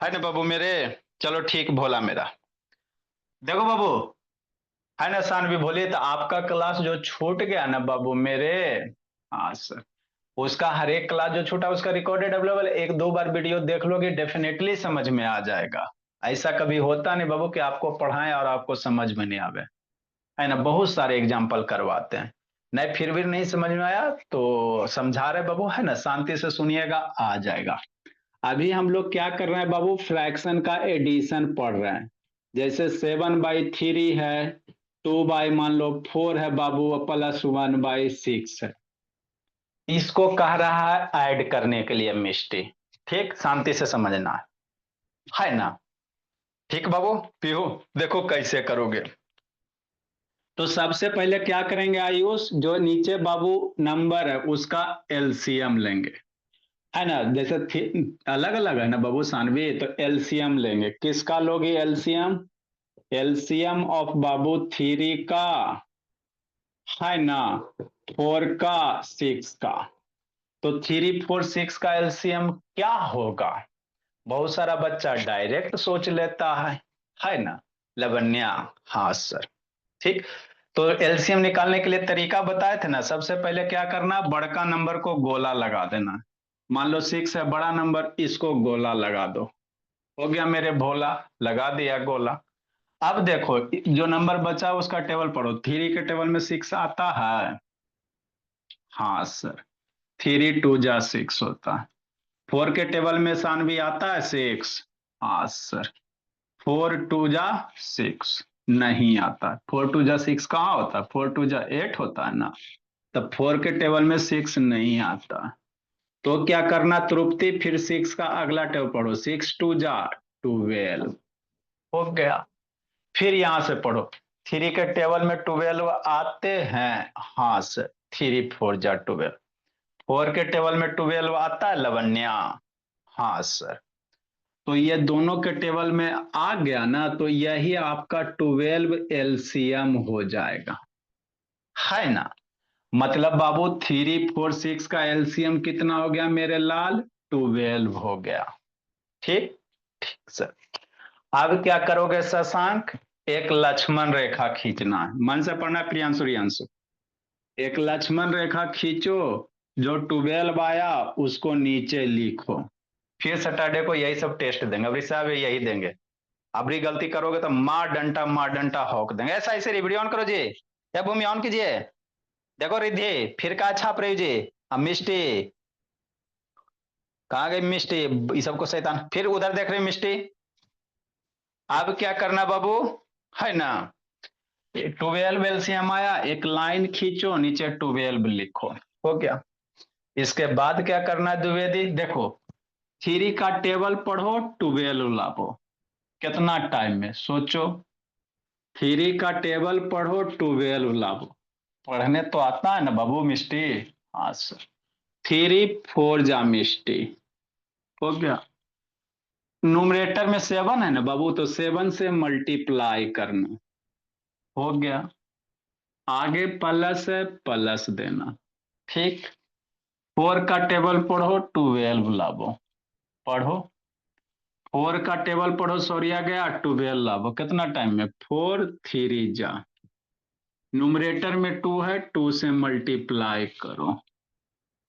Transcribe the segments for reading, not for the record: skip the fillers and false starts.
है ना बाबू मेरे। चलो ठीक भोला मेरा। देखो बाबू, है ना सानवी बोलिए तो आपका क्लास जो छूट गया ना बाबू मेरे। हाँ सर। उसका हर एक क्लास जो छूटा उसका रिकॉर्डेड अवेलेबल, एक दो बार वीडियो देख लोगे डेफिनेटली समझ में आ जाएगा। ऐसा कभी होता नहीं बाबू कि आपको पढ़ाएं और आपको समझ में नहीं आवे। है ना, बहुत सारे एग्जाम्पल करवाते हैं। नहीं फिर भी नहीं समझ में आया तो समझा रहे बाबू, है ना, शांति से सुनिएगा, आ जाएगा। अभी हम लोग क्या कर रहे हैं बाबू, फ्रैक्शन का एडिशन पढ़ रहे हैं। जैसे 7/3 है, 2/मान लो 4 है बाबू, +1/6 है। इसको कह रहा है ऐड करने के लिए मिस्टी। ठीक, शांति से समझना है ना। ठीक बाबू। पीहू, देखो कैसे करोगे। तो सबसे पहले क्या करेंगे आयुष, जो नीचे बाबू नंबर है उसका एलसीएम लेंगे। है ना, जैसे अलग अलग है ना बाबू सानवी, तो एलसीएम लेंगे। किसका लोगे एलसीएम? एलसीएम ऑफ बाबू 3 का, है ना, 4 का, 6 का। तो 3 4 6 का एलसीएम क्या होगा? बहुत सारा बच्चा डायरेक्ट सोच लेता है ना। लवन्या, हाँ सर। ठीक। तो एलसीएम निकालने के लिए तरीका बताए थे ना, सबसे पहले क्या करना, बड़का नंबर को गोला लगा देना। मान लो 6 है बड़ा नंबर, इसको गोला लगा दो। हो गया मेरे भोला, लगा दिया गोला। अब देखो, जो नंबर बचा उसका टेबल पढ़ो। 3 के टेबल में 6 आता है। हाँ सर। 3 2 जा 6 होता है। 4 के टेबल में सानवी आता है 6। हाँ सर। 4 2 जा 6 नहीं आता। 4 2 जा 6 कहाँ होता है? 4 2 जा 8 होता है ना। तब 4 के टेबल में 6 नहीं आता। तो क्या करना तृप्ति, फिर 6 का अगला टेबल पढ़ो। 6 2 जा 12 हो गया। फिर यहां से पढ़ो। 3 के टेबल में 12 आते हैं। हाँ सर। 3 4 जा 12। 4 के टेबल में 12 आता है लवन्या। हाँ सर। तो ये दोनों के टेबल में आ गया ना, तो यही आपका 12 एलसीएम हो जाएगा। है ना। मतलब बाबू 3 4 6 का एलसीएम कितना हो गया मेरे लाल? 12 हो गया। ठीक। ठीक सर। अब क्या करोगे शशांक? एक लक्ष्मण रेखा खींचना है, मन से पढ़ना है प्रियांशु रियांशु। एक लक्ष्मण रेखा खींचो। जो 12 आया उसको नीचे लिखो। फिर सैटरडे को यही सब टेस्ट देंगे, अभी साहब यही देंगे। अभी गलती करोगे तो मार डंटा हौक देंगे। ऐसा ऐसे वीडियो ऑन करो जी, या भूमि ऑन कीजिए। देखो रिद्धि, फिर का छाप रही जी। अब मिष्टी, कहाँ गई मिष्टी? ये सबको शैतान, फिर उधर देख रही मिष्टी। अब क्या करना बाबू, है ना, 12 एलसीएम आया, एक लाइन खींचो, नीचे 12 लिखो। हो गया। इसके बाद क्या करना है द्विवेदी, देखो 3 का टेबल पढ़ो, 12 लाओ। कितना टाइम में सोचो। 3 का टेबल पढ़ो, 12 लाओ। पढ़ने तो आता है ना बाबू मिष्टी? हाँ सर। 3 4 जा मिष्टी। हो गया। न्यूमरेटर में 7 है ना बाबू, तो 7 से मल्टीप्लाई करना। हो गया। आगे प्लस है, प्लस देना। ठीक। 4 का टेबल पढ़ो, 12 लाओ। पढ़ो। 4 का टेबल पढ़ो, सॉरी आ गया, 12 लाओ। कितना टाइम में? 4 3 जा। न्यूमरेटर में 2 है, 2 से मल्टीप्लाई करो।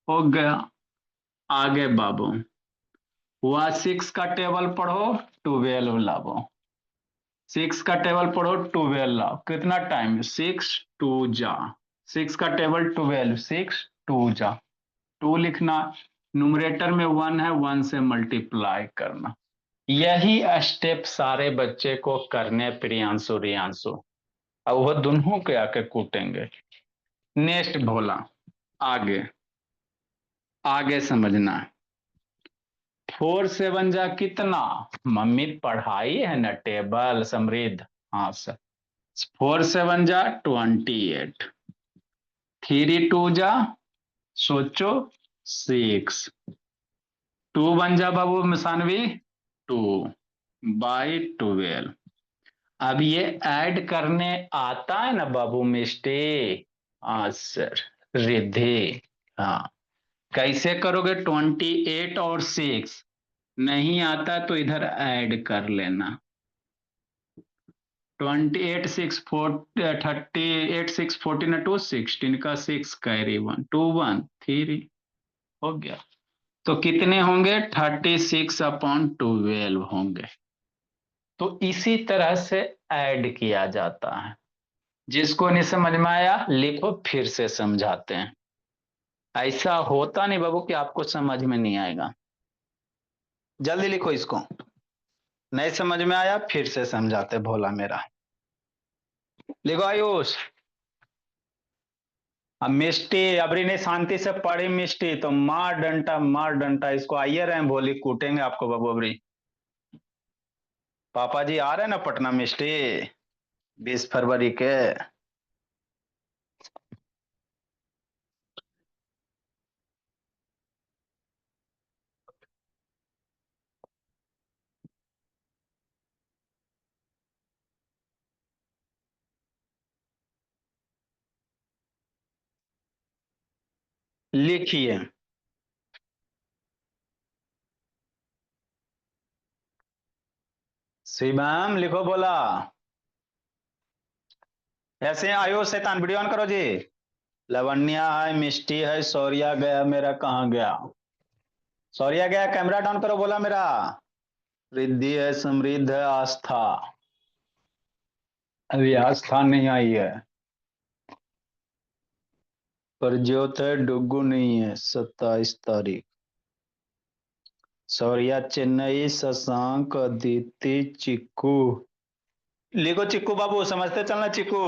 हो गया। आगे बाबू, हुआ 6 का टेबल पढ़ो, 12 लाओ। 6 का टेबल पढ़ो, 12 लाओ। कितना टाइम? 6 2 जा। 6 का टेबल 12, 6 2 जा। 2 लिखना। न्यूमरेटर में 1 है, 1 से मल्टीप्लाई करना। यही स्टेप सारे बच्चे को करने प्रियांशु रियांशु। अब वो दोनों के आके कूटेंगे। नेक्स्ट भोला, आगे, आगे समझना। 4 7 जा कितना? मम्मी पढ़ाई है ना टेबल समृद्ध। हाँ सर। 4 7 जा 28। 3 2 जा, सोचो, 6। 2 1 जा बाबू मिसानवी, 2/12। अब ये ऐड करने आता है ना बाबू मिस्टे? हाँ सर। रिद्धि, हाँ। कैसे करोगे? 28 और 6 नहीं आता तो इधर ऐड कर लेना। 28 6 4 38 6 14 2 16 का 6 कैरी 1 2 1 3 हो गया। तो कितने होंगे 36/12 होंगे। तो इसी तरह से ऐड किया जाता है। जिसको नहीं समझ में आया लिखो, फिर से समझाते हैं। ऐसा होता नहीं बाबू कि आपको समझ में नहीं आएगा। जल्दी लिखो इसको। नहीं समझ में आया फिर से समझाते भोला मेरा। लिखो आयुष। अब मिष्टी अबरी ने शांति से पढ़ी मिष्टी तो मार डंटा इसको आइए रहे भोली कूटेंगे आपको बाबू अबरी। पापा जी आ रहे हैं ना पटना मिष्टी 20 फरवरी के। लिखिए। शिवम लिखो बोला। ऐसे आयुष शैतान वीडियो ऑन करो जी। लवण्या है मिष्टी है सौर्या गया मेरा कहाँ गया। सौर्या गया कैमरा डाउन करो बोला मेरा। रिद्धि है समृद्ध है आस्था। अभी आस्था नहीं आई है। प्रज्योत है डुगू नहीं है 27 तारीख। सौर्या चेन्नई शशांक अदिति चिक्कू। लिखो चिक्कू बाबू समझते चलना चिक्कू।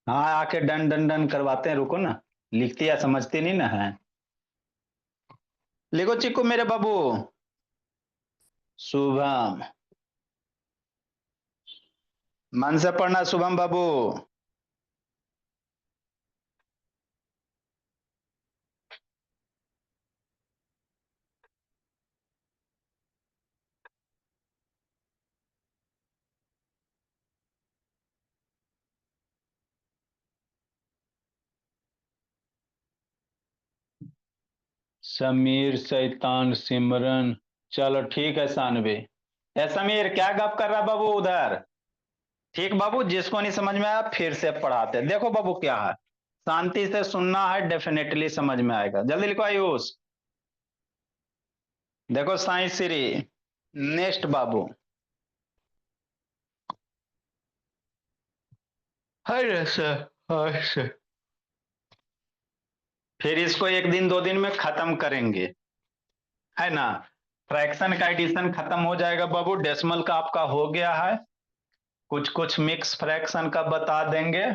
हाँ आके डन डन डन करवाते हैं रुको ना। लिखती या समझती नहीं ना है। लिखो चिक्कू मेरे बाबू। शुभम। मन से पढ़ना शुभम बाबू। समीर शैतान सिमरन। चलो ठीक है सानवी। ए समीर क्या गप कर रहा बाबू उधर। ठीक बाबू जिसको नहीं समझ में आया फिर से पढ़ाते देखो बाबू क्या है। शांति से सुनना है डेफिनेटली समझ में आएगा जल्दी लिखो आयुष। देखो साई श्री। नेक्स्ट बाबू। हर सर। हर सर। फिर इसको एक दिन दो दिन में खत्म करेंगे है ना। फ्रैक्शन का एडिशन खत्म हो जाएगा बाबू डेसिमल का आपका हो गया है। कुछ कुछ मिक्स फ्रैक्शन का बता देंगे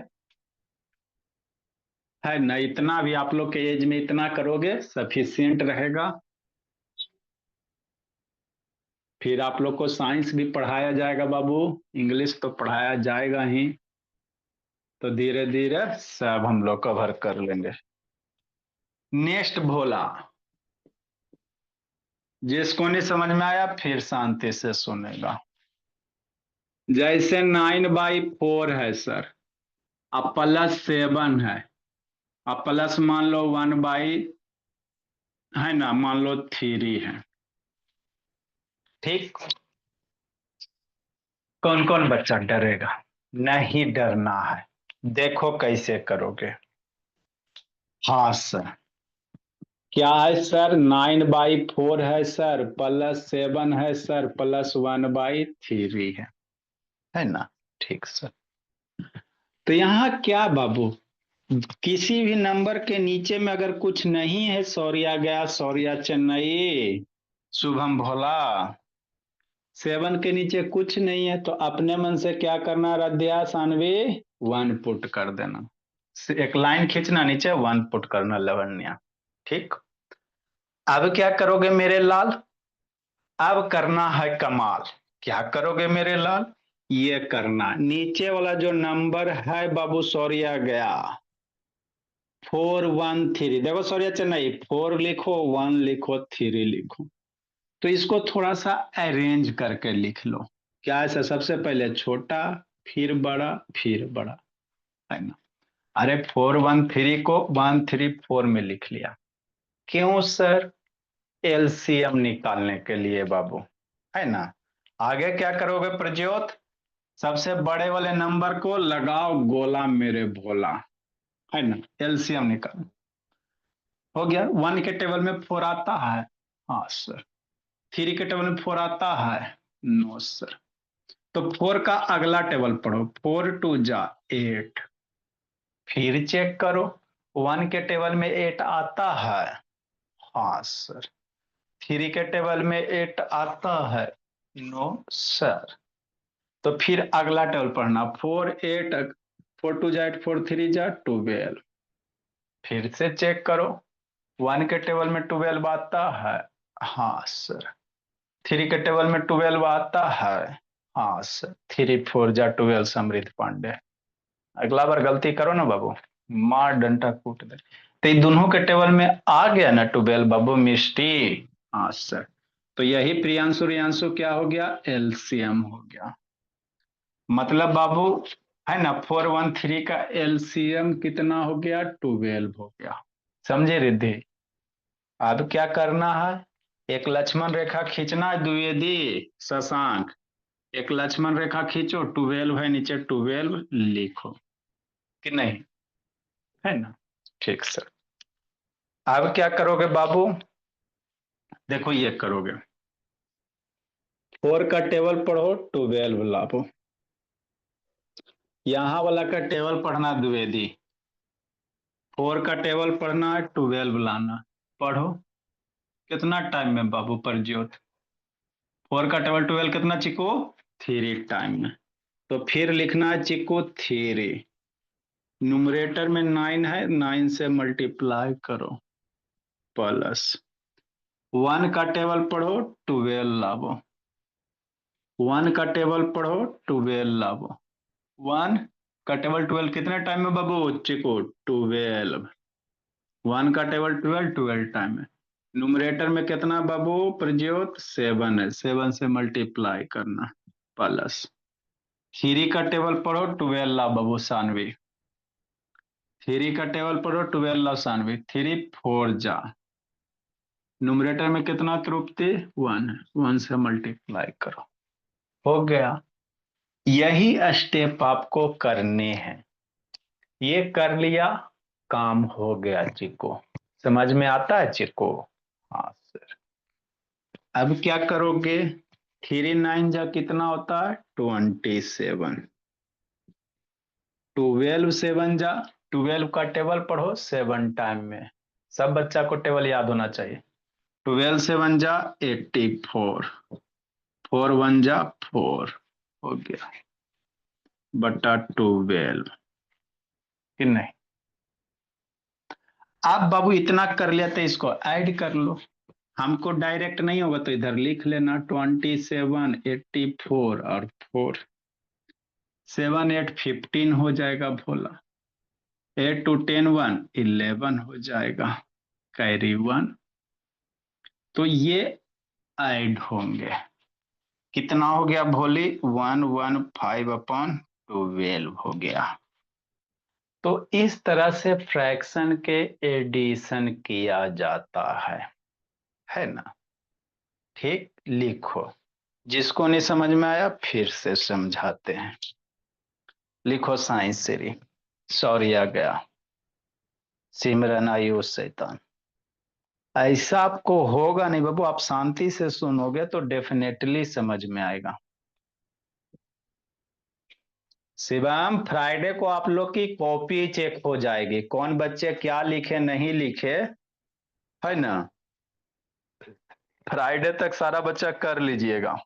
है ना। इतना भी आप लोग के एज में इतना करोगे सफिशियंट रहेगा। फिर आप लोग को साइंस भी पढ़ाया जाएगा बाबू। इंग्लिश तो पढ़ाया जाएगा ही। तो धीरे धीरे सब हम लोग कवर कर लेंगे। नेक्स्ट भोला। जिसको नहीं समझ में आया फिर शांति से सुनेगा। जैसे 9/4 है सर। अब +7 है। अब प्लस मान लो 1/, है ना मान लो 3 है। ठीक। कौन कौन बच्चा डरेगा। नहीं डरना है। देखो कैसे करोगे। हाँ सर। क्या है सर 9/4 है सर +7 है सर +1/3 है ना। ठीक सर। तो यहाँ क्या बाबू किसी भी नंबर के नीचे में अगर कुछ नहीं है सौर्या गया सौर्या चेन्नई शुभम भोला 7 के नीचे कुछ नहीं है तो अपने मन से क्या करना रद्या सानवी 1 पुट कर देना। एक लाइन खींचना नीचे 1 पुट करना लवण्या। ठीक। अब क्या करोगे मेरे लाल। अब करना है कमाल। क्या करोगे मेरे लाल। ये करना नीचे वाला जो नंबर है बाबू सौर्या गया 4 1 3 देखो सौर्या चेन्नई 4 लिखो 1 लिखो 3 लिखो। तो इसको थोड़ा सा अरेंज करके लिख लो। क्या है सर सबसे पहले छोटा फिर बड़ा है ना। अरे 413 को 134 में लिख लिया। क्यों सर? एलसीएम निकालने के लिए बाबू, है ना। आगे क्या करोगे प्रज्योत? सबसे बड़े वाले नंबर को लगाओ गोला मेरे भोला, है ना। एलसीएम निकाल, हो गया। 1 के टेबल में 4 आता है, हाँ सर। 3 के टेबल में 4 आता है, नो सर। तो 4 का अगला टेबल पढ़ो, 4 2 जा 8। फिर चेक करो, 1 के टेबल में 8 आता है, हाँ सर। 3 के टेबल में 8 आता है, नो सर। तो फिर अगला टेबल पढ़ना, 4 8, 4 2 जा 8, 4 3 जा 12। फिर से चेक करो, 1 के टेबल में 12 आता है, हाँ सर। 3 के टेबल में 12 आता है, हाँ सर। 3 4 जा 12 समृद्ध पांडे। अगला बार गलती करो ना बाबू, मार डंडा कूट दे। तो ये दोनों के टेबल में आ गया ना 12 बाबू मिष्टी, हाँ सर। तो यही प्रियांशु रियांशु क्या हो गया, एलसीएम हो गया। मतलब बाबू, है ना, 413 का एलसीएम कितना हो गया, 12 हो गया। समझे रिद्धि? अब क्या करना है, एक लक्ष्मण रेखा खींचना है द्विवेदी शशांक। एक लक्ष्मण रेखा खींचो, 12 है नीचे, 12 लिखो कि नहीं, है ना। ठीक सर। अब क्या करोगे बाबू, देखो ये करोगे, 4 का टेबल पढ़ो, 12 लाओ। यहां वाला का टेबल पढ़ना द्विवेदी, 4 का टेबल पढ़ना है, 12 लाना। पढ़ो, कितना टाइम में बाबू प्रज्योत? 4 का टेबल 12 कितना चिको, 3 टाइम में। तो फिर लिखना है चिको 3। न्यूमरेटर में 9 है, 9 से मल्टीप्लाई करो, प्लस 1 का टेबल पढ़ो, 12 लाओ। 1 का टेबल पढ़ो, 12 लाओ। 1 का टेबल 12 कितने टाइम में बाबू चिको, 12। 1 का टेबल 12, 12 टाइम में। न्यूमरेटर में कितना बाबू प्रज्योत, 7 है, 7 से मल्टीप्लाई करना, प्लस 3 का टेबल पढ़ो, 12 ला बाबू सानवी। 3 का टेबल पढ़ो, 12 ला सानवी। 3 4 जा, न्यूमरेटर में कितना त्रुप्ति, 1 है, 1 से मल्टीप्लाई करो, हो गया। यही स्टेप आपको करने हैं, ये कर लिया, काम हो गया चिको। समझ में आता है चिको? हाँ सर। अब क्या करोगे, 3 9 जा कितना होता है, 27। 12 7 जा, 12 का टेबल पढ़ो 7 टाइम में। सब बच्चा को टेबल याद होना चाहिए। 12 7 जा 84, 4 1 जा 4, हो गया, बटा 12 कि नहीं। आप बाबू इतना कर लिया तो इसको ऐड कर लो, हमको डायरेक्ट नहीं होगा तो इधर लिख लेना, 27 84 और 4, 7 8 15 हो जाएगा भोला। 8 2 10 1 11 हो जाएगा, कैरी 1। तो ये ऐड होंगे, कितना हो गया भोली, 115/12 हो गया। तो इस तरह से फ्रैक्शन के एडिशन किया जाता है ना। ठीक, लिखो, जिसको नहीं समझ में आया फिर से समझाते हैं। लिखो साइंस सीरी, सॉरी आ गया, सिमरन आयुष शैतान। ऐसा आपको होगा नहीं बाबू, आप शांति से सुनोगे तो डेफिनेटली समझ में आएगा। शिवम, फ्राइडे को आप लोग की कॉपी चेक हो जाएगी, कौन बच्चे क्या लिखे नहीं लिखे, है ना। फ्राइडे तक सारा बच्चा कर लीजिएगा।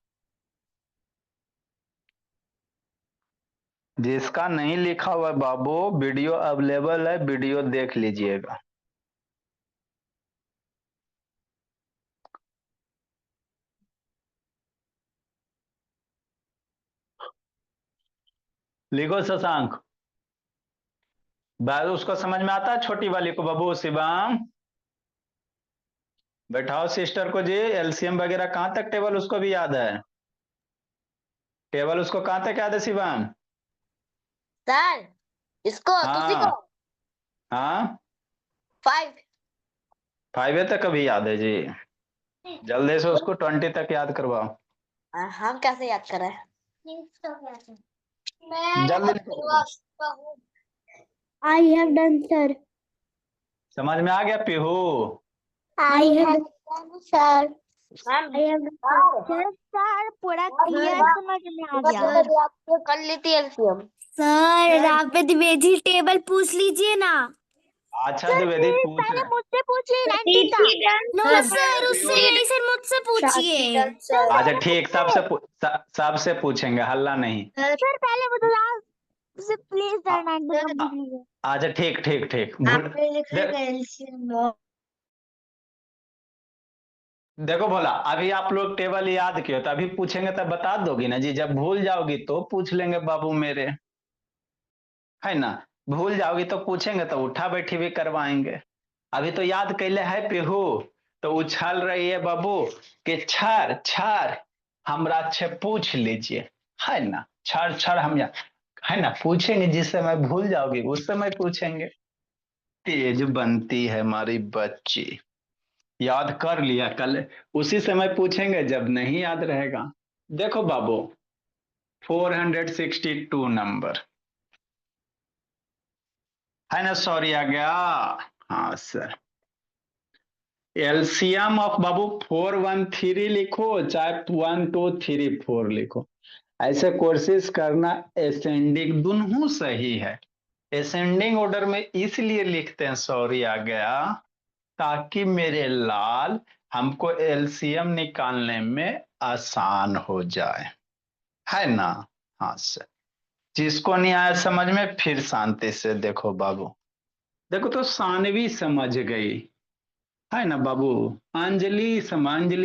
जिसका नहीं लिखा हुआ बाबू, वीडियो अवेलेबल है, वीडियो देख लीजिएगा। लिखो शशांक, बाबू उसको समझ में आता है छोटी वाली को बाबू, शिवम बैठाओ सिस्टर को जी। एलसीएम वगैरह कहां तक टेबल उसको भी याद है, टेबल उसको कहां तक याद है शिवम? सर इसको तुलसी को। हाँ हाँ 5। 5 तक कभी याद है जी? जल्दी से उसको 20 तक याद करवाओ। हम कैसे याद करें? जल्दी लिखो। I have done, sir. समझ में आ गया Pihu? I have done, sir. Ma'am I have done, sir. Sir, पूरा क्लियर समझ में आ गया। आपने कर ली थी एलसीएम। सर, आप वेजिटेबल टेबल पूछ लीजिए ना। अच्छा द्विवेदी पूछ पहले रहे। मुझसे पूछिए 90 तक। नो सर, उससे नहीं सर, मुझसे पूछिए। अच्छा ठीक, सबसे पूछेंगे, हल्ला नहीं। सर पहले वो तो प्लीज सर 90 तक पूछ लीजिए। अच्छा ठीक ठीक ठीक। देखो भोला, अभी आप लोग टेबल याद किए तो अभी पूछेंगे तब बता दोगी ना जी? जब भूल जाओगी तो पूछ लेंगे बाबू मेरे, है ना? भूल जाओगी तो पूछेंगे तो उठा बैठी भी करवाएंगे। अभी तो याद कैले है पीहू, तो उछल रही है बाबू कि छर छर हमरा छे पूछ लीजिए, है ना? छर छर हम है ना पूछेंगे, जिस समय भूल जाओगी उस समय पूछेंगे। तेज बनती है हमारी बच्ची, याद कर लिया, कल उसी समय पूछेंगे जब नहीं याद रहेगा। देखो बाबू 462 नंबर है ना? सॉरी आ गया। हाँ सर, एलसीएम ऑफ बाबू 413 लिखो चाहे 1234 लिखो, ऐसे कोशिश करना असेंडिंग दोनों सही है। असेंडिंग ऑर्डर में इसलिए लिखते हैं, सॉरी आ गया, ताकि मेरे लाल हमको एलसीएम निकालने में आसान हो जाए, है ना? हाँ सर, जिसको नहीं आया समझ में फिर शांति से देखो बाबू। देखो तो सानवी समझ गई, है ना बाबू? अंजलि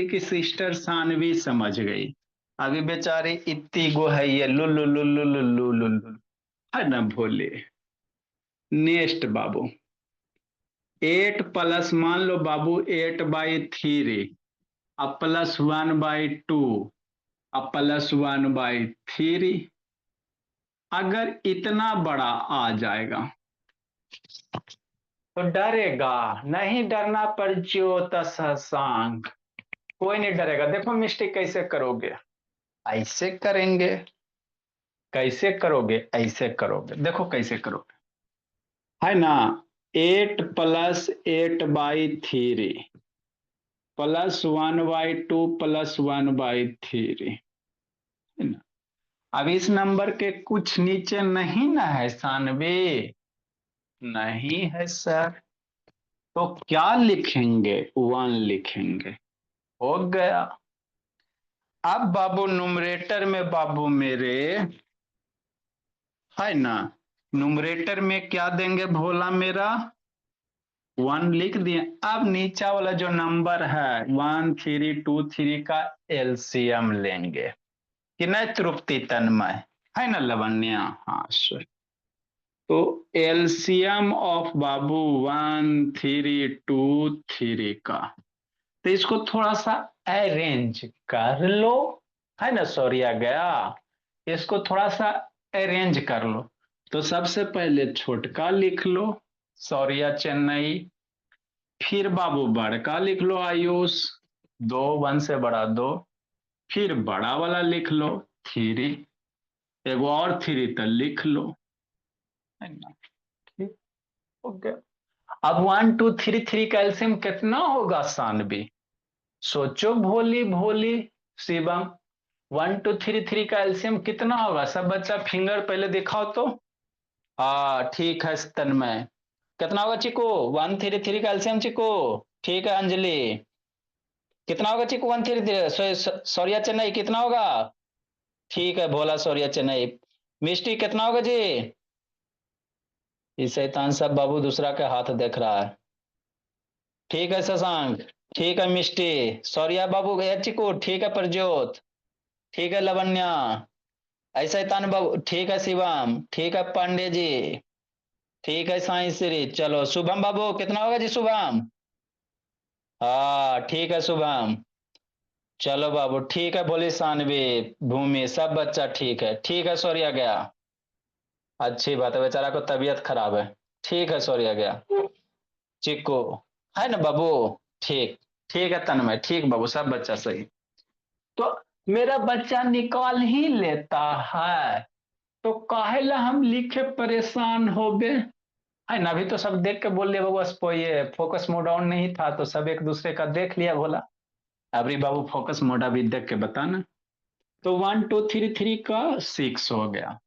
की सिस्टर सानवी समझ गई। अभी बेचारी इतनी गो है ये लुल्लु लुल्लु लुल्लु लुल्लु, है ना भोले? नेक्स्ट बाबू 8 प्लस, मान लो बाबू 8/3, अब +1/2, अब +1/3। अगर इतना बड़ा आ जाएगा तो डरेगा नहीं? डरना पर ज्योतस सांग, कोई नहीं डरेगा। देखो मिस्टेक कैसे करोगे, ऐसे करेंगे। कैसे करोगे? ऐसे करोगे, देखो कैसे करोगे, है ना? 8 + 8/3 +1/2 +1/3, है ना? अब इस नंबर के कुछ नीचे नहीं ना है सानवे? नहीं है सर, तो क्या लिखेंगे? 1 लिखेंगे, हो गया। अब बाबू नुमरेटर में बाबू मेरे, है ना, नुमरेटर में क्या देंगे भोला मेरा? 1 लिख दिए। अब नीचा वाला जो नंबर है 1323 का एलसीएम लेंगे कि नहीं तृप्ति तन्मय, है ना लवण्या? हाँ सर, तो एलसीएम ऑफ बाबू 1323 का, तो इसको थोड़ा सा अरेंज कर लो, है ना? सॉरी आ गया, इसको थोड़ा सा अरेंज कर लो। तो सबसे पहले छोटका लिख लो, सौरिया चेन्नई, फिर बाबू बड़का लिख लो आयुष, 2 1 से बड़ा 2, फिर बड़ा वाला लिख लो 3, एगो और 3 तो लिख लो, है ना? ठीक, ओके। अब 1 2 3 3 का एलसीएम कितना होगा सानवी? सोचो भोली भोली शिवम, 1 2 3 3 का एलसीएम कितना होगा? सब बच्चा फिंगर पहले दिखाओ तो। हाँ ठीक है तन्मय, कितना होगा चिको? 1 3 3 का एलसीएम चिको? ठीक है अंजलि, कितना होगा चिको? 1 3 3 सौर्या चेन्नई कितना होगा? ठीक है भोला सौर्या चेन्नई। मिष्टी कितना होगा जी? ये शैतान सब बाबू दूसरा के हाथ देख रहा है। ठीक है शशांक, ठीक है मिष्टी, सौर्या बाबू गया चिकू, ठीक है प्रज्योत, ठीक है लवण्या, ऐसा ही तान बाबू, ठीक है शिवम, ठीक है पांडे जी, ठीक है साई श्री। चलो शुभम बाबू कितना होगा जी शुभम? हाँ ठीक है शुभम। चलो बाबू ठीक है, बोली सानवी, भूमि, सब बच्चा ठीक है। ठीक है सॉरी आ गया, अच्छी बात है, बेचारा को तबीयत खराब है। ठीक है, सॉरी आ गया। चिक्कू है ना बाबू? ठीक। ठीक है तन्मय, ठीक बाबू, सब बच्चा सही। तो मेरा बच्चा निकाल ही लेता है, तो काहेला हम लिखे परेशान हो बे। है ना, अभी तो सब देख के बोल लिया बाबू, ये फोकस मोड ऑन नहीं था तो सब एक दूसरे का देख लिया बोला। अभी बाबू फोकस मोड अभी देख के बताना। तो 1 2 3 3 का 6 हो गया,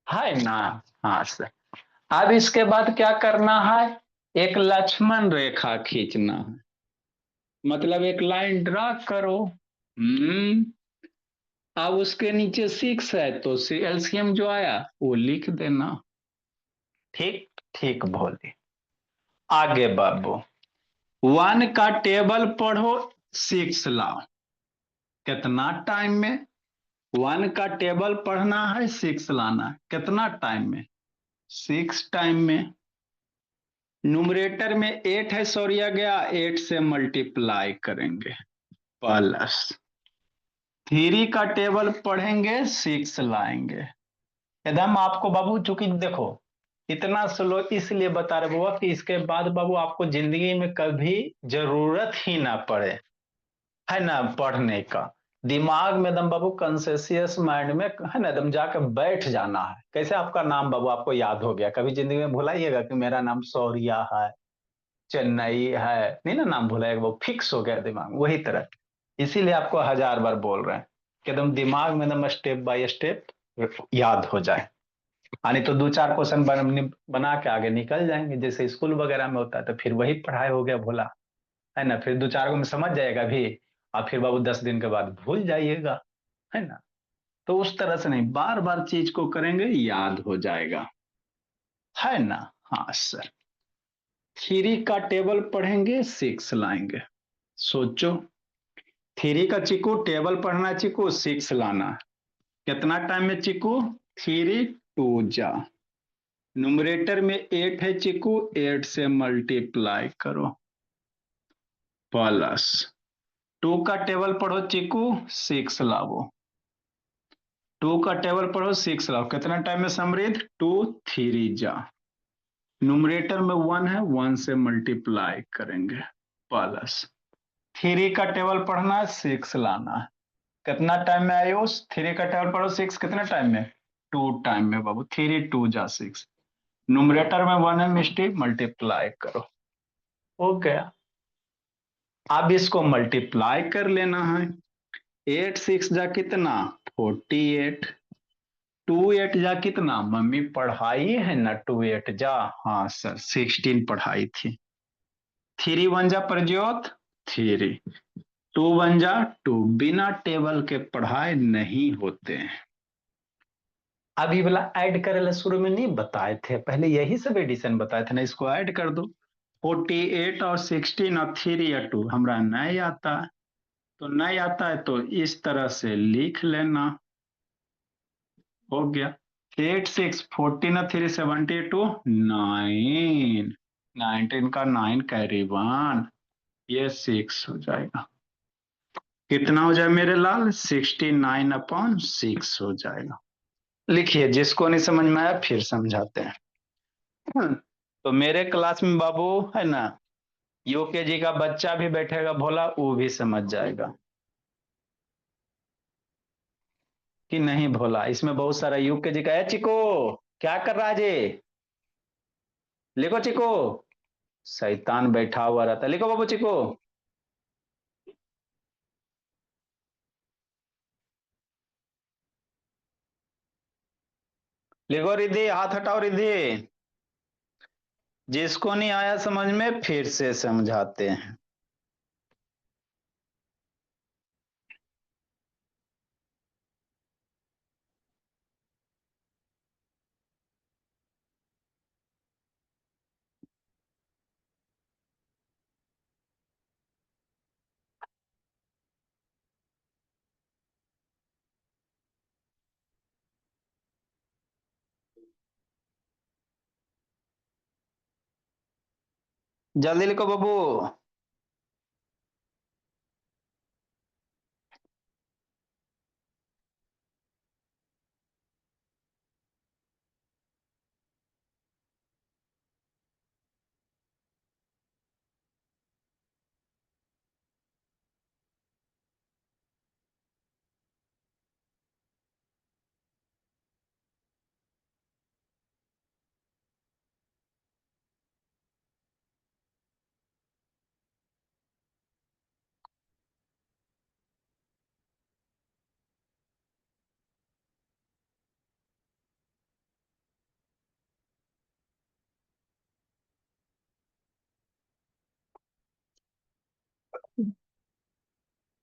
है ना? हाँ सर। अब इसके बाद क्या करना है? एक लक्ष्मण रेखा खींचना है, मतलब एक लाइन ड्रा करो। अब उसके नीचे 6 है तो एलसीएम जो आया वो लिख देना। ठीक ठीक बोले। आगे बाबू, 1 का टेबल पढ़ो, 6 लाओ। कितना टाइम में? 1 का टेबल पढ़ना है, 6 लाना है, कितना टाइम में? 6 टाइम में। न्यूमरेटर में 8 है, सौरिया गया, 8 से मल्टीप्लाई करेंगे, प्लस 3 का टेबल पढ़ेंगे, 6 लाएंगे। एकदम आपको बाबू, चूंकि देखो इतना स्लो इसलिए बता रहे बाबा कि इसके बाद बाबू आपको जिंदगी में कभी जरूरत ही ना पड़े, है ना, पढ़ने का। दिमाग में एकदम बाबू कॉन्शियस माइंड में, है ना, एकदम जाकर बैठ जाना है। कैसे आपका नाम बाबू आपको याद हो गया, कभी जिंदगी में भुलाइएगा कि मेरा नाम सौरिया है, चेन्नई है, नहीं ना नाम भुलाएगा, वो फिक्स हो गया दिमाग, वही तरह। इसीलिए आपको 1000 बार बोल रहे हैं कि एकदम दिमाग में एकदम स्टेप बाय स्टेप याद हो जाए। यानी तो 2 4 क्वेश्चन बना के आगे निकल जाएंगे, जैसे स्कूल वगैरह में होता है, तो फिर वही पढ़ाई हो गया भोला, है ना। फिर 2 4 को में समझ जाएगा भी, और फिर बाबू 10 दिन के बाद भूल जाइएगा, है ना। तो उस तरह से नहीं, बार बार चीज को करेंगे याद हो जाएगा, है ना। हाँ सर। 3 का टेबल पढ़ेंगे, 6 लाएंगे। सोचो, 3 का चिकू टेबल पढ़ना, चिकू 6 लाना, कितना टाइम में चिकू? 3 2 जा। न्यूमरेटर में 8 है चिकू, 8 से मल्टीप्लाई करो, प्लस 2 का टेबल पढ़ो चिकू, 6 लाओ। 2 का टेबल पढ़ो, 6 लाओ, कितना टाइम में समृद्ध? 2 3 जा। न्यूमरेटर में 1 है, 1 से मल्टीप्लाई करेंगे, प्लस 3 का टेबल पढ़ना है, 6 लाना है, कितना टाइम में आयुष? 3 का टेबल पढ़ो, 6 कितने टाइम में? 2 टाइम में बाबू, 3 2 जा 6। न्यूमरेटर में 1 है मिस्टी, मल्टीप्लाई करो, हो गया। अब इसको मल्टीप्लाई कर लेना है। 8 6 जा कितना? 48। 2 8 जा कितना? मम्मी पढ़ाई है ना, 2 8 जा, हाँ सर 16 पढ़ाई थी। 3 1 जा प्रज्योत, 3। 2 1 जा 2, बिना टेबल के पढ़ाए नहीं होते हैं। अभी वाला ऐड करे शुरू में नहीं बताए थे, पहले यही सब एडिशन बताए थे ना, इसको ऐड कर दो। 48 और 16 और 3 या 2 हमारा नहीं आता है, तो नहीं आता है तो इस तरह से लिख लेना, हो गया। 8 6 14 और 3 72, 9, 19 का 9 कैरी 1, ये 6 हो जाएगा। कितना हो जाए मेरे लाल? 69/6 हो जाएगा। लिखिए, जिसको नहीं समझ में आया फिर समझाते हैं। तो मेरे क्लास में बाबू, है ना, यूकेजी का बच्चा भी बैठेगा भोला, वो भी समझ जाएगा कि नहीं भोला। इसमें बहुत सारा यूकेजी का है। चिको क्या कर रहा है जी? लिखो चिको, शैतान बैठा हुआ रहता, लिखो बाबू चिको। लिखो रिद्धि, हाथ हटाओ रिद्धि। जिसको नहीं आया समझ में फिर से समझाते हैं। जल्दी लिखो बाबू।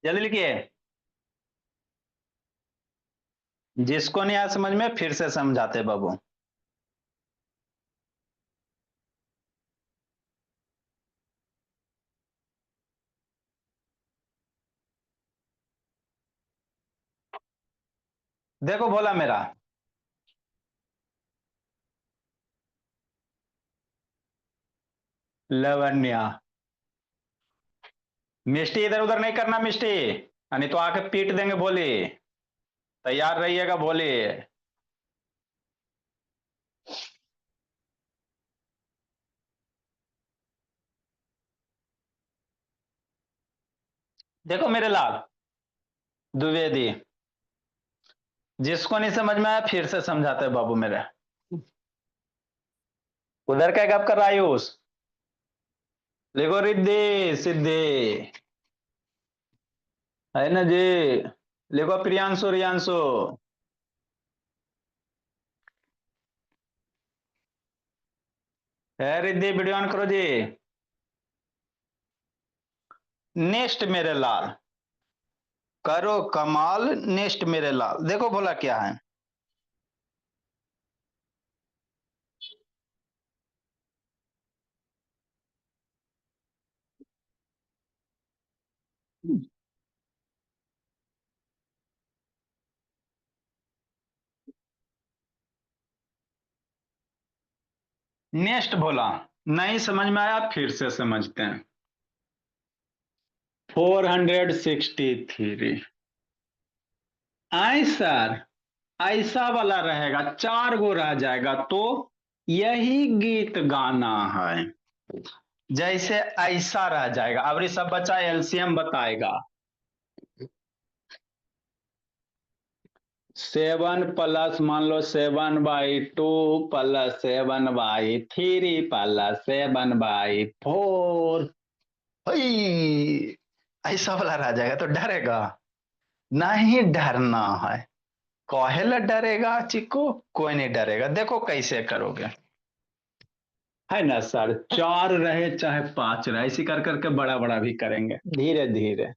जल्दी लिखिए। जिसको नहीं आया समझ में फिर से समझाते बाबू। देखो बोला मेरा, लवण्या। मिष्टी इधर उधर नहीं करना मिष्टी, नहीं तो आके पीट देंगे बोली। तैयार रहिएगा बोली। देखो मेरे लाल द्विवेदी, जिसको नहीं समझ में आया फिर से समझाते बाबू मेरे। उधर क्या गप कर रहा है आयुष? लिखो रिद्धि सिद्धि, है ना जी। लिखो प्रियांशु रियांशु। है रिद्धि, वीडियो ऑन करो जी। नेक्स्ट मेरे लाल, करो कमाल। नेक्स्ट मेरे लाल, देखो बोला क्या है। नेक्स्ट बोला, नहीं समझ में आया फिर से समझते हैं। 463। सर ऐसा वाला रहेगा, 4 गो रह जाएगा तो यही गीत गाना है। जैसे ऐसा रह जाएगा। अब ये सब बच्चा एलसीएम बताएगा। 7 प्लस मान लो 7/2 प्लस 7/3 प्लस 7/4। ऐसा वाला रह जाएगा तो डरेगा नहीं? डरना है। कहेला डरेगा चिको? कोई नहीं डरेगा। देखो कैसे करोगे, है ना सर। 4 रहे चाहे 5 रहे, ऐसी कर करके बड़ा बड़ा भी करेंगे धीरे धीरे।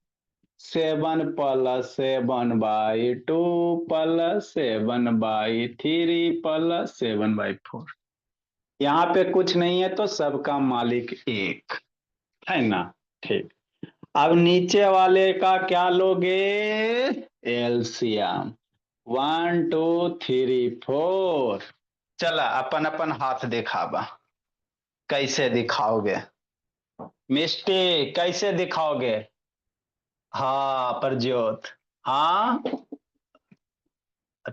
7 प्लस 7/2 प्लस 7/3 प्लस 7/4। यहाँ पे कुछ नहीं है तो सबका मालिक एक, है ना? ठीक। अब नीचे वाले का क्या लोगे? एलसीएम। 1 2 3 4। चला अपन अपन हाथ दिखावा। कैसे दिखाओगे मिस्टी? कैसे दिखाओगे? हाँ प्रज्योत। हाँ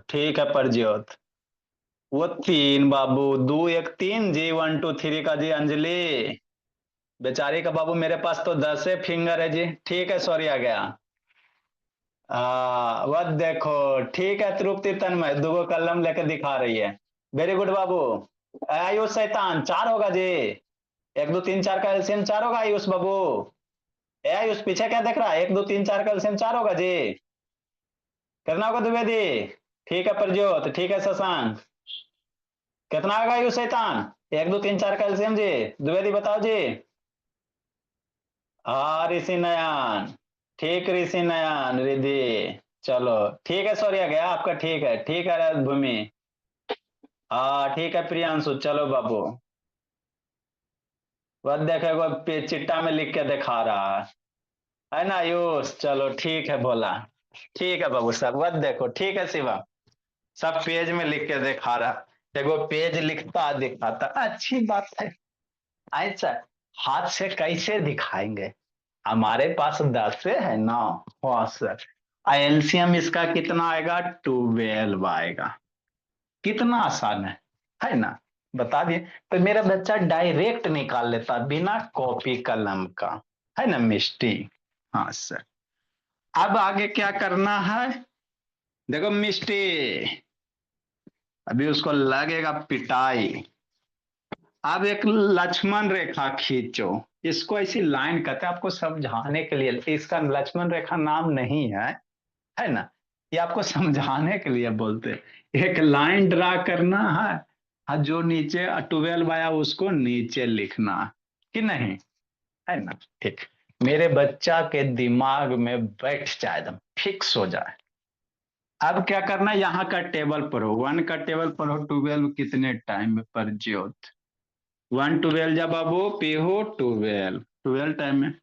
ठीक है प्रज्योत। वो 3 बाबू, 2 1 3 जी। 1 2 3 का जी अंजलि। बेचारी का बाबू मेरे पास तो 10 फिंगर है जी। ठीक है सॉरी आ गया। वह देखो ठीक है तृप्ति तन्मय 2 कलम लेकर दिखा रही है। वेरी गुड बाबू। आयुष शैतान 4 होगा जी। 1 2 3 4 का एलसीएम 4 होगा आयुष बाबू। ए आयुष पीछे क्या देख रहा है? 1 2 3 4 का एलसीएम 4 होगा जी। कितना होगा द्विवेदी? ठीक है प्रज्योत। ठीक है शशांक। कितना होगा आयुष शैतान? 1 2 3 4 का एलसीएम जी। द्विवेदी बताओ जी। हाँ ऋषि नयन। ठीक ऋषि नयन रिधि। चलो ठीक है सॉरी आ गया आपका। ठीक है ठीक है राज भूमि। हाँ ठीक है प्रियांशु। चलो बाबू वह देखेगा चिट्टा में लिख के दिखा रहा है ना आयुष? चलो ठीक है बोला। ठीक है बाबू साहब वह देखो ठीक है शिवा। सब पेज में लिख के दिखा रहा। देखो पेज लिखता दिखाता अच्छी बात है। ऐसा हाथ से कैसे दिखाएंगे? हमारे पास 10 है ना। हाँ सर। एलसीएम इसका कितना आएगा? 12 आएगा। कितना आसान है ना? बता दिए। तो मेरा बच्चा डायरेक्ट निकाल लेता बिना कॉपी कलम का, है ना मिस्टी? हाँ सर। अब आगे क्या करना है? देखो मिस्टी, अभी उसको लगेगा पिटाई। अब एक लक्ष्मण रेखा खींचो। इसको ऐसी लाइन कहते हैं आपको समझाने के लिए। इसका लक्ष्मण रेखा नाम नहीं है ना? ये आपको समझाने के लिए बोलते हैं। एक लाइन ड्रा करना है और जो नीचे 12 आया उसको नीचे लिखना है कि नहीं, है ना? ठीक। मेरे बच्चा के दिमाग में बैठ जाए, एकदम फिक्स हो जाए। अब क्या करना है, यहाँ का टेबल पढ़ो, 1 का टेबल पढ़ो, 12 कितने टाइम में पर ज्योत। 1 12 जा बाबू, पीहू 12, 12 टाइम में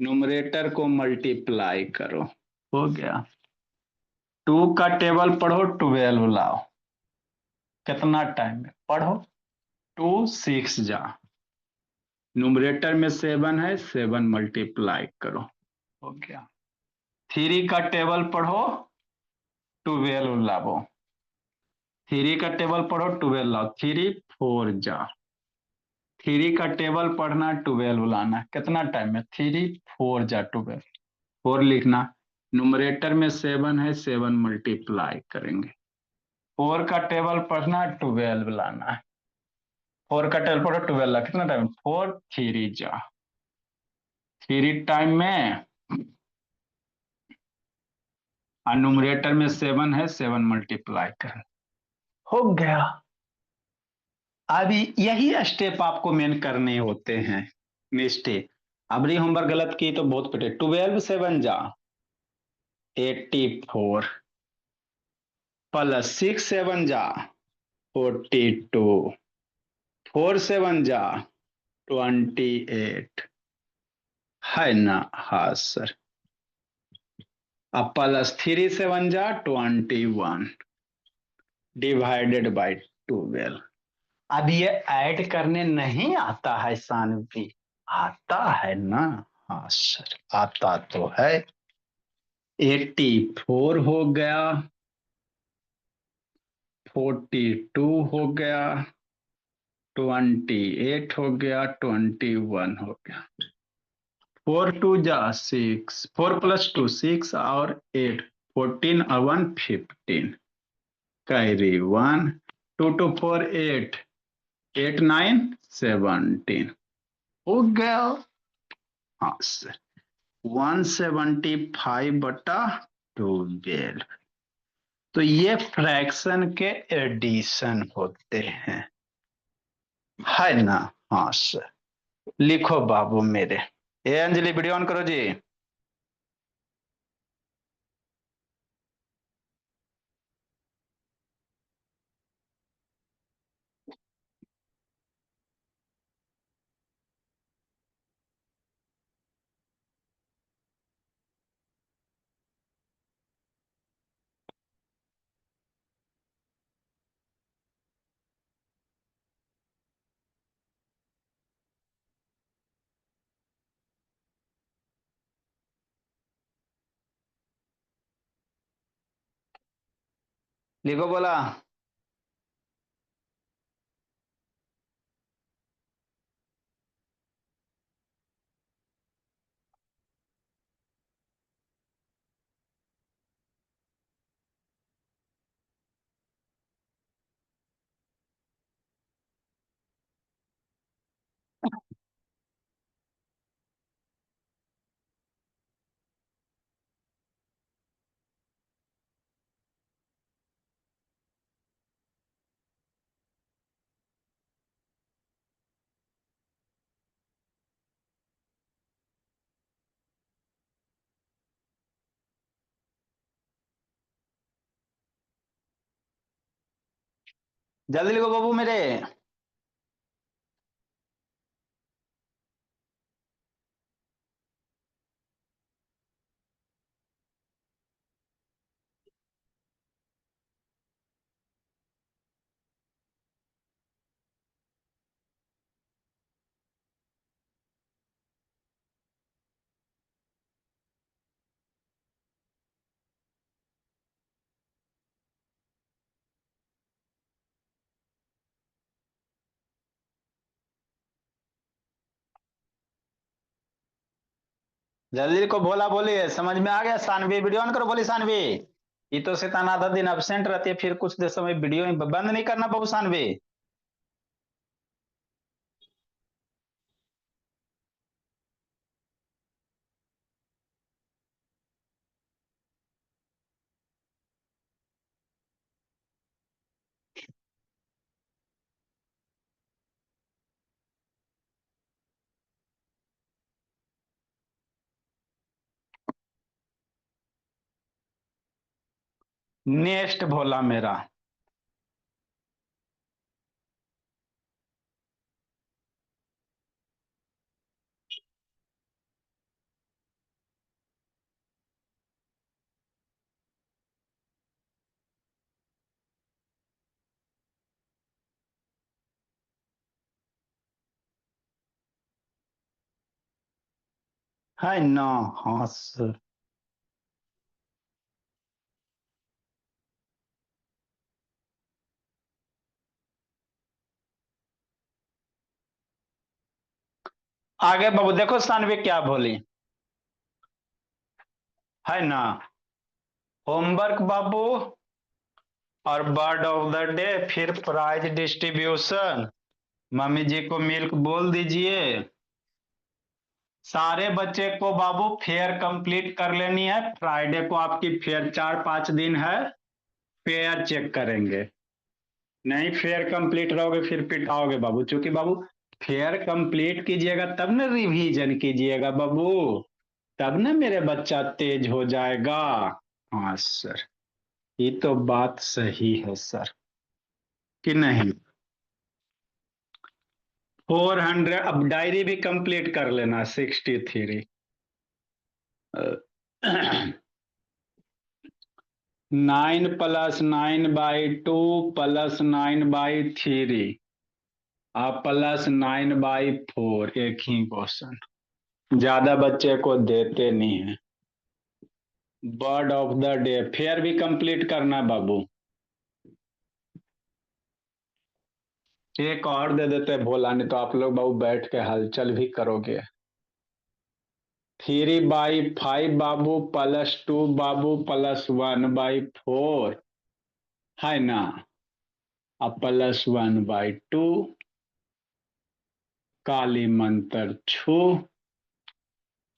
न्यूमरेटर को मल्टीप्लाई करो, हो गया। 2 का टेबल पढ़ो, 12 लाओ, कितना टाइम में पढ़ो, 2 6 जा, न्यूमरेटर में 7 है, 7 मल्टीप्लाई करो, हो गया। 3 का टेबल पढ़ो, 12 लाओ, 3 का टेबल पढ़ो, 12 लाओ, 3 4 जा, 3 का टेबल पढ़ना, 12 लाना, कितना टाइम में, 3 4 जा 12, 4 लिखना, न्यूमरेटर में 7 है, 7 मल्टीप्लाई करेंगे, 4 का टेबल पढ़ना, 12 लाना है, 4 का टेबल पढ़ो, 12 ला, कितना टाइम, 4 3 जा, 3 टाइम में, और न्यूमरेटर में 7 है, 7 मल्टीप्लाई करें, हो गया। अभी यही स्टेप आपको मेन करने होते हैं मिस्टेक। अबरी होमवर्क गलत की तो बहुत पिटे। 12 7 जा 84, प्लस 6 7 जा 42, 4 7 जा 28, है ना, हाँ सर। अब प्लस 3 7 जा 21 डिवाइडेड बाई 12। अब ये ऐड करने नहीं आता है सानवी, आता है ना, हाँ सर आता तो है। 84 हो गया, 42 हो गया, 28 हो गया, 21 हो गया, 4 2 जा 6, 4 प्लस 2 6 और 8 14 और 1 15, कैरी 1, 2 2 4 8, 8 9 17, हो गया, हाँ सर। 175/12, तो ये फ्रैक्शन के एडिशन होते हैं, है ना, हाँ सर। लिखो बाबू मेरे, ए अंजलि वीडियो ऑन करो जी। लिखो बोला। जल्दी लिखो बाबू मेरे। जल्दी लिखो, बोला बोलिए, समझ में आ गया। सानवी वीडियो ऑन करो, बोली सानवी। ये तो शैतान आधा दिन एब्सेंट रहती है, फिर कुछ देर समय वीडियो बंद नहीं करना बाबू सानवी। नेक्स्ट भोला मेरा। है ना? हाँ सर। आगे बाबू देखो सानवी क्या बोली, है ना? होमवर्क बाबू और बर्ड ऑफ द डे, फिर प्राइज डिस्ट्रीब्यूशन। मम्मी जी को मिल्क बोल दीजिए। सारे बच्चे को बाबू फेयर कंप्लीट कर लेनी है। फ्राइडे को आपकी फेयर 4-5 दिन है, फेयर चेक करेंगे। नहीं फेयर कंप्लीट रहोगे फिर पिटाओगे बाबू, क्योंकि बाबू फेयर कंप्लीट कीजिएगा तब ना रिवीजन कीजिएगा बाबू, तब ना मेरे बच्चा तेज हो जाएगा। हाँ सर, ये तो बात सही है सर, कि नहीं? 400 अब डायरी भी कंप्लीट कर लेना। 63 9+9/2 +9/3 आप +9/4, एक ही क्वेश्चन, ज्यादा बच्चे को देते नहीं है। Bird of the day fair भी कंप्लीट करना बाबू। एक और दे देते भोला, नहीं तो आप लोग बाबू बैठ के हलचल भी करोगे। 3/5 बाबू +2 बाबू +1/4, है ना? अब +1/2 काली मंत्र छू।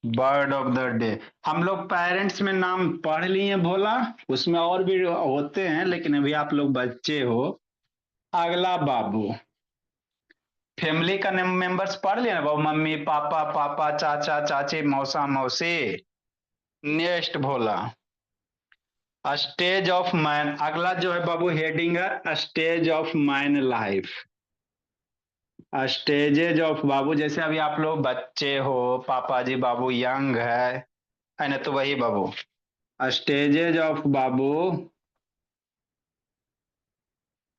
बर्ड ऑफ द डे हम लोग पेरेंट्स में नाम पढ़ लिए भोला, उसमें और भी होते हैं लेकिन अभी आप लोग बच्चे हो। अगला बाबू फैमिली का मेंबर्स पढ़ लिया ना बाबू, मम्मी पापा, पापा चाचा चाची, मौसा मौसी। नेक्स्ट भोला स्टेज ऑफ मैन, अगला जो है बाबू हेडिंग है stage of man life. Stages of बाबू, जैसे अभी आप लोग बच्चे हो, पापा जी बाबू यंग है ना? तो वही बाबू स्टेजेज ऑफ बाबू,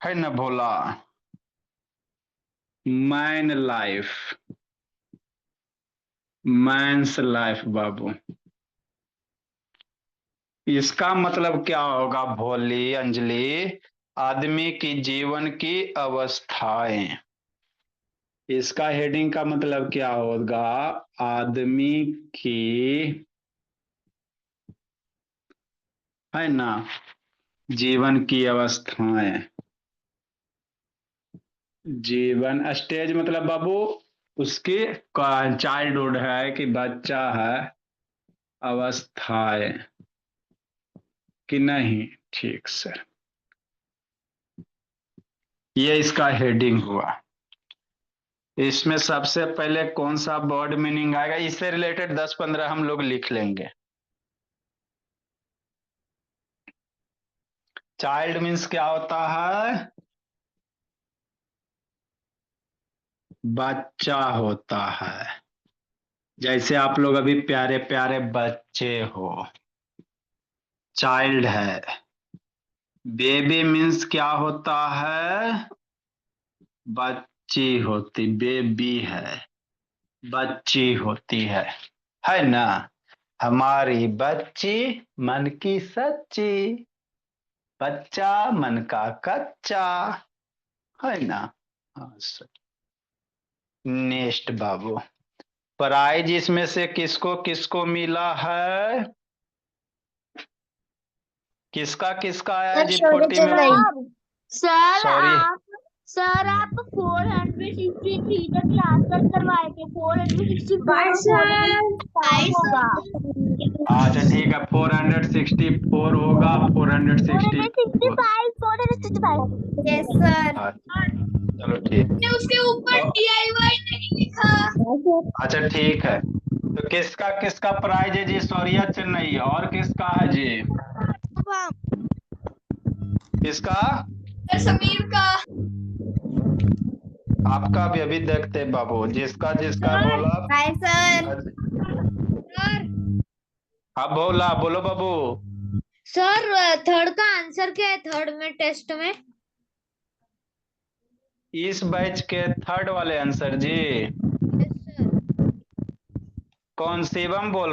है ना भोला? मैन लाइफ, मैंस लाइफ बाबू। इसका मतलब क्या होगा भोली अंजलि? आदमी की जीवन की अवस्थाएं। इसका हेडिंग का मतलब क्या होगा? आदमी की, है ना, जीवन की अवस्थाएं। जीवन स्टेज मतलब बाबू उसकी चाइल्डहुड है कि बच्चा है, अवस्थाएं कि नहीं? ठीक सर, ये इसका हेडिंग हुआ। इसमें सबसे पहले कौन सा वर्ड मीनिंग आएगा, इससे रिलेटेड 10-15 हम लोग लिख लेंगे। चाइल्ड मीन्स क्या होता है? बच्चा होता है। जैसे आप लोग अभी प्यारे प्यारे बच्चे हो, चाइल्ड है। बेबी मीन्स क्या होता है? बच्ची होती, बेबी है, बच्ची होती है ना? हमारी बच्ची मन की सच्ची, बच्चा मन का कच्चा, है ना? हाँ सर। नेक्स्ट बाबू प्राइज इसमें से किसको किसको मिला है? किसका किसका आया है जी 40 में? सर सॉरी, आप 463 तक क्लास वर्क करवाए थे, 465 होगा। अच्छा ठीक है, 464 होगा, 464। 465 यस सर। चलो ठीक। उसके ऊपर तो DIY नहीं लिखा। अच्छा ठीक है, तो किसका किसका प्राइज है जी? सौरिया चेन्नई, और किसका है जी? किसका? समीर का। आपका भी अभी देखते हैं बाबू, जिसका जिसका बोला। Hi sir. अब बोला, बोलो बाबू। सर थर्ड का आंसर क्या है, थर्ड में टेस्ट में? इस बैच के थर्ड वाले आंसर जी। Yes sir. कौन? शिवम बोल